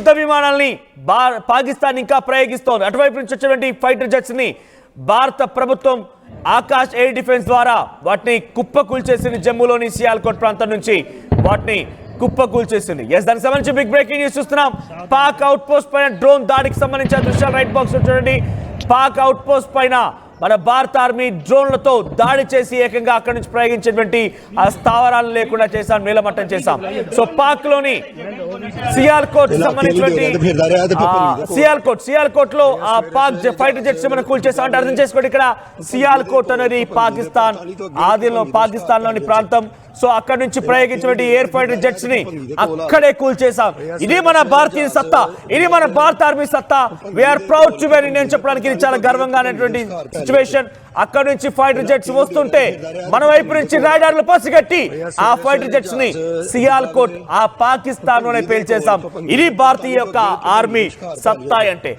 యుద్ధ విమానాల్ని పాకిస్తాన్ ఇంకా ప్రయోగిస్తోంది. అటువైపు నుంచి వచ్చేటువంటి ఫైటర్ జెట్స్ ని భారత ప్రభుత్వం ఆకాశ్ ఎయిర్ డిఫెన్స్ ద్వారా వాటిని కుప్పకూల్చేసింది. జమ్మూలోని సియాల్కోట్ ప్రాంతం నుంచి వాటిని కుప్పకూల్చేసింది. దానికి సంబంధించి బిగ్ బ్రేకింగ్ న్యూస్ చూస్తున్నాం. పాక్ అవుట్ పోస్ట్ పైన డ్రోన్ దాడికి సంబంధించిన దృశ్యాలు రైట్ బాక్స్ లో చూడండి. పాక్ అవుట్ పోస్ట్ పైన మన భారత ఆర్మీ డ్రోన్లతో దాడి చేసి ఏకంగా అక్కడి నుంచి ప్రయోగించేటువంటి ఆ స్థావరాలను లేకుండా చేశాం, నీలమట్టం చేశాం. సో పాక్ లోని సియాల్కోట్ సంబంధించినటువంటి సియాల్కోట్ లో ఆ పాక్ ఫైటర్ జెట్స్ మనం కూల్చేసాం అంటే అర్థం చేసుకోండి. ఇక్కడ సియాల్కోట్ అనేది పాకిస్తాన్ ఆధీనంలో, పాకిస్తాన్ లోని ప్రాంతం. సో అక్కడ నుంచి ప్రయోగించినటువంటి ఎయిర్ ఫైటర్ జెట్స్ ని అక్కడే కూల్చేసాం. ఇది మన భారతీయ సత్తా, ఇది మన భారత ఆర్మీ సత్తా. We're proud to be Indian చెప్పడానికి ఇది చాలా గర్వంగా అనేటువంటి సిచ్యువేషన్. అక్కడ నుంచి ఫైటర్ జెట్స్ వస్తుంటే మన వైపు నుంచి రాడార్లు పసిగట్టి ఆ ఫైటర్ జెట్స్ ని సియాల్కోట్ ఆ పాకిస్తాన్ లోనే పేల్చేసాం. ఇది భారతీయ యొక్క ఆర్మీ సత్తా అంటే.